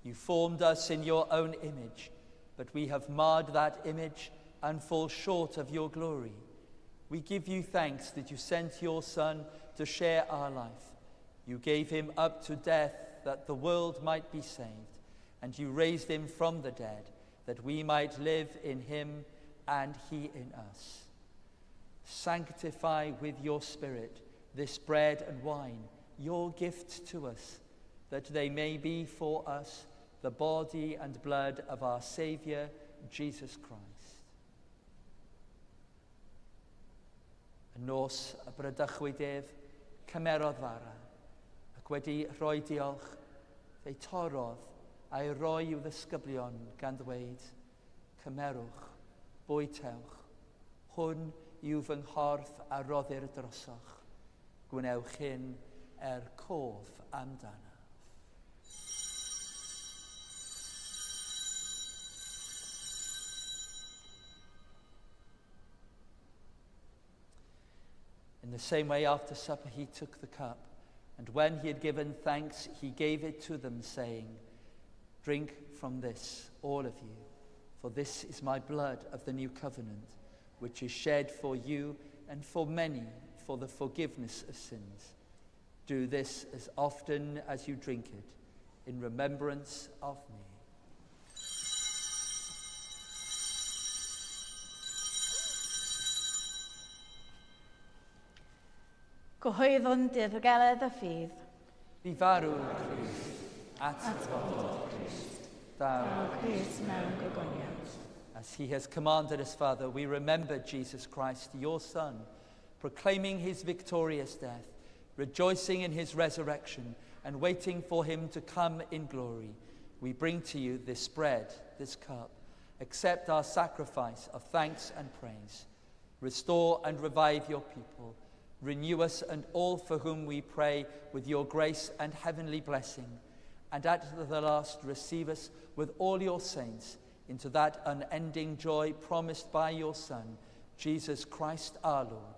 You formed us in your own image, but we have marred that image and fall short of your glory. We give you thanks that you sent your Son to share our life. You gave him up to death that the world might be saved, and you raised him from the dead that we might live in him and he in us. Sanctify with your Spirit this bread and wine, your gift to us, that they may be for us the body and blood of our Saviour, Jesus Christ. Yn nos y brydychwyd ef, cymerodd fara, ac wedi rhoi diolch, fe'i torodd a'i roi i'w ddisgyblion gan ddweud, cymerwch, bwytewch, hwn yw fy nghorff a roddir drosoch. Gwnewch hyn cof amdana. In the same way, after supper, he took the cup, and when he had given thanks, he gave it to them, saying, "Drink from this, all of you, for this is my blood of the new covenant, which is shed for you and for many for the forgiveness of sins. Do this as often as you drink it, in remembrance of me." Gyhoeddwn dirgeledd y ffydd. Bu farw Crist, at fod Crist, daw Crist mewn gogoniant. As he has commanded us, Father, we remember Jesus Christ, your Son, proclaiming his victorious death, rejoicing in his resurrection, and waiting for him to come in glory. We bring to you this bread, this cup. Accept our sacrifice of thanks and praise. Restore and revive your people. Renew us and all for whom we pray with your grace and heavenly blessing. And at the last receive us with all your saints into that unending joy promised by your Son, Jesus Christ our Lord.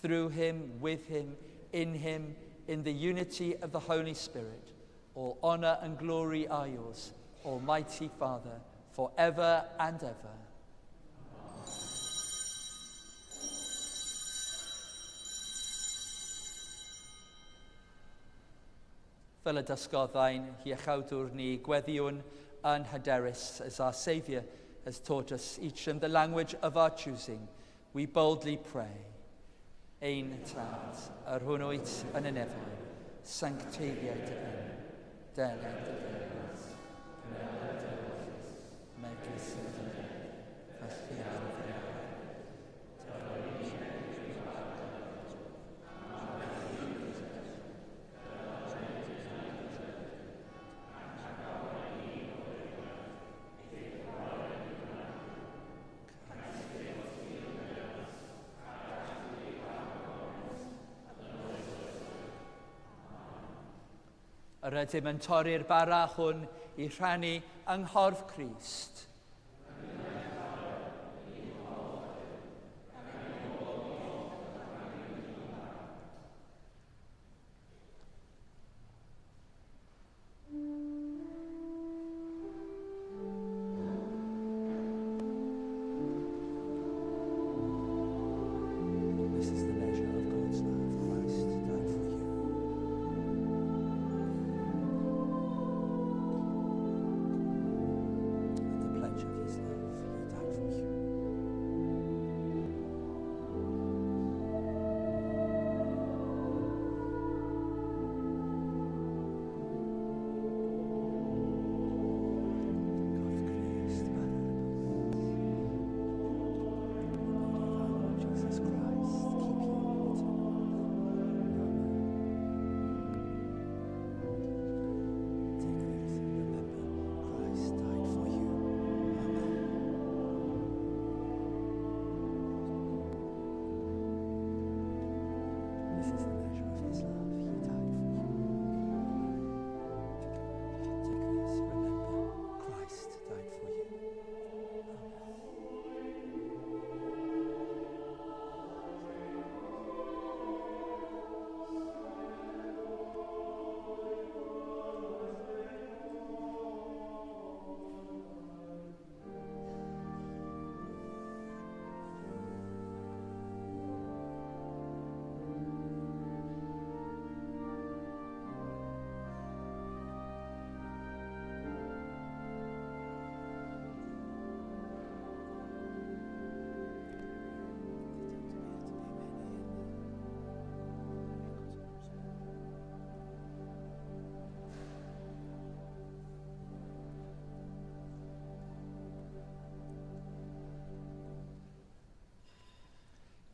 Through him, with him, in the unity of the Holy Spirit, all honor and glory are yours, Almighty Father, forever and ever. Fel y dysgoddau'n hiechawdwr ni, gweddiwn yn hyderus, as our Saviour has taught us, each in the language of our choosing, we boldly pray. Ein tad, yr hwnnwyd yn y nefoedd, sancteiddiad yn, deled y ddeus, peneled y oes, megis y ddeud, felly ar y ddeud. Yr ydym yn torri'r bara hwn i rhannu yng nghorff Crist. This is the measure of God's love. Christ died for you. The pledge of his love, he died for you.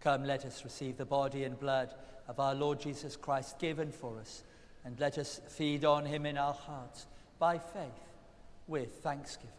Come, let us receive the body and blood of our Lord Jesus Christ given for us, and let us feed on him in our hearts by faith with thanksgiving.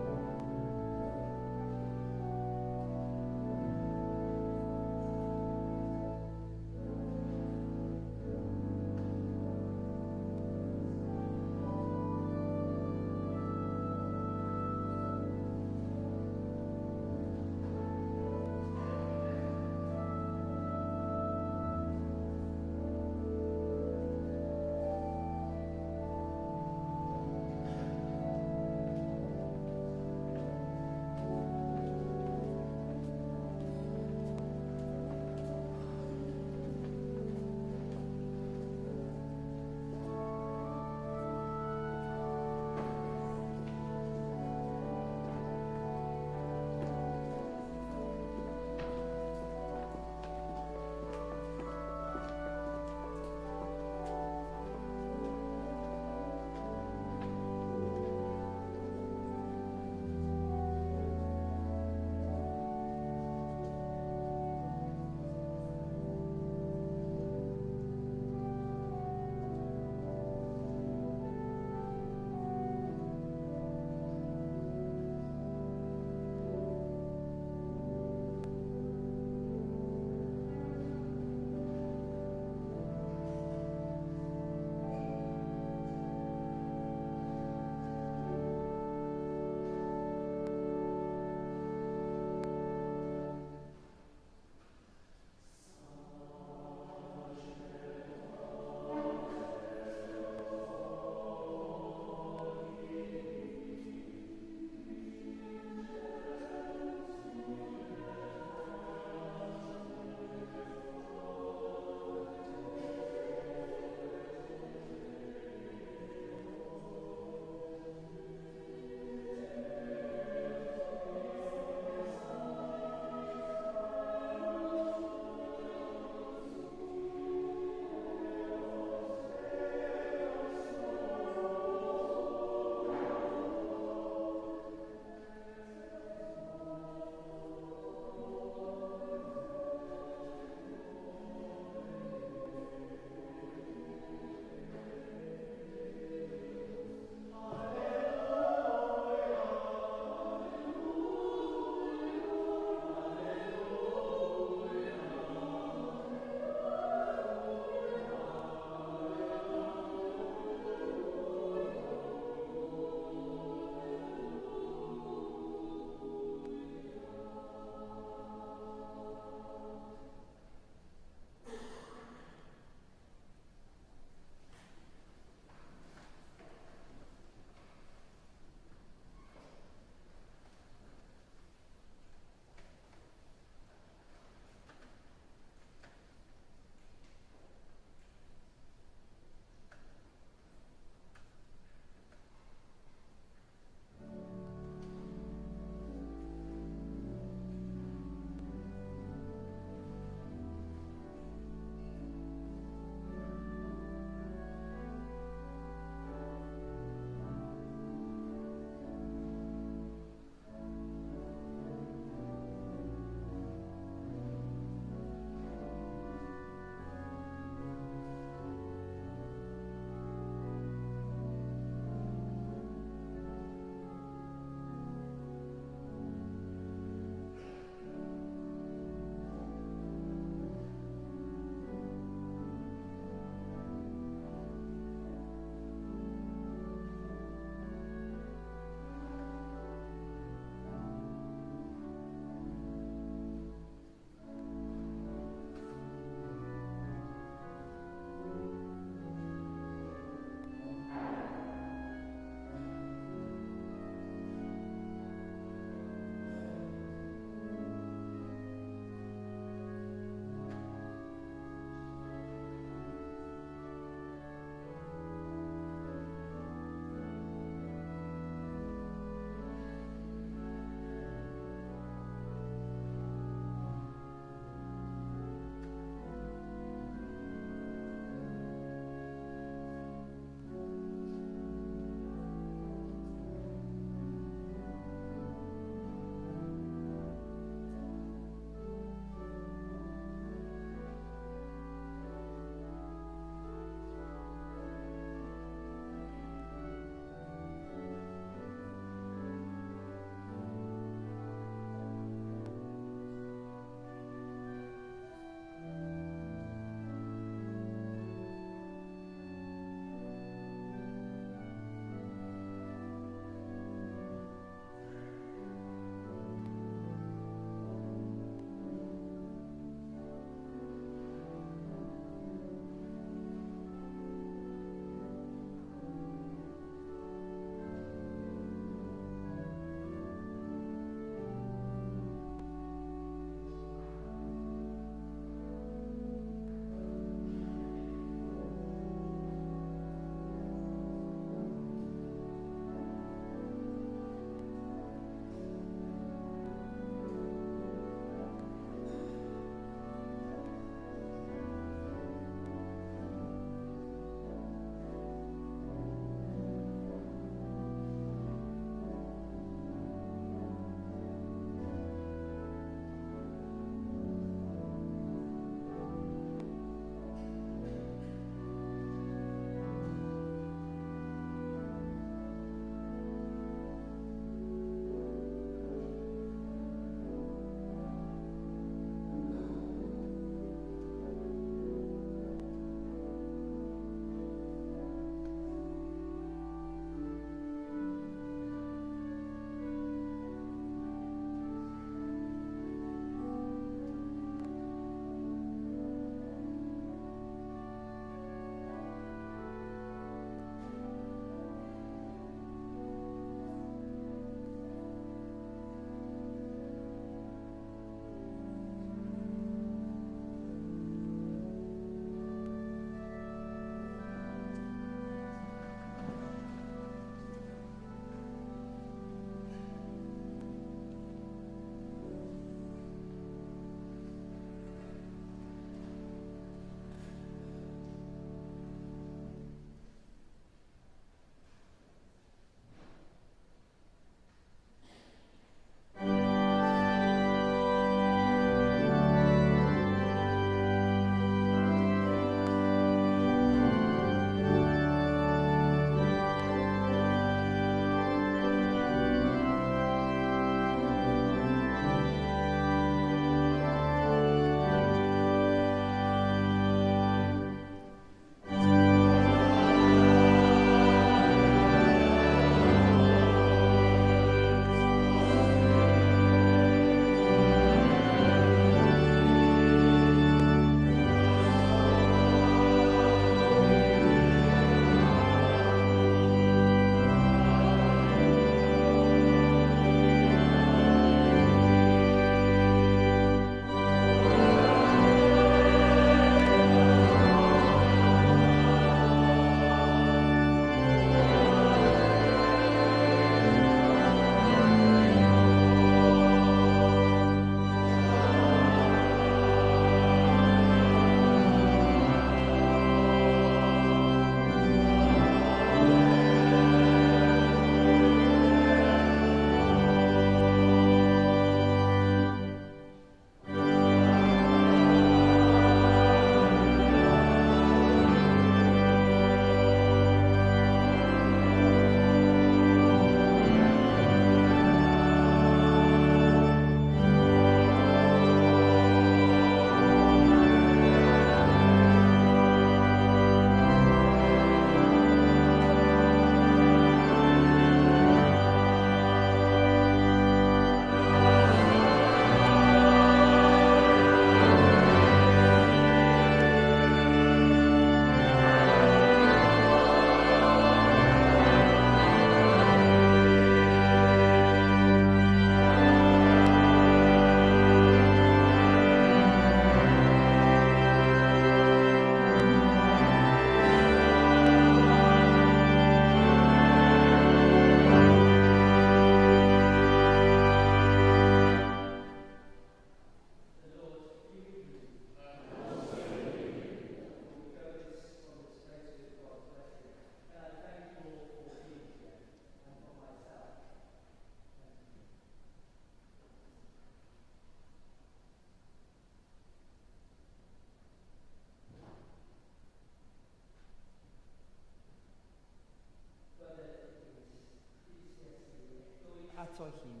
ato hun,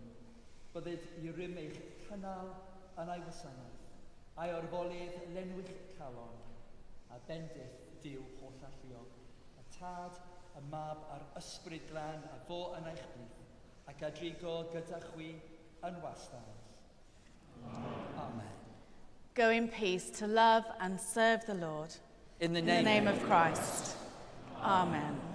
byddyd i rym eich cynnal yn ei wasanaeth, a'i orfolydd lenwych calon, a bendith Duw holl alluog, y tad, y mab a'r ysbryd glân a fo yn eich blith, ac a drigo gyda chwi yn wastad. Amen. Go in peace to love and serve the Lord. In the In the name of Christ. Amen.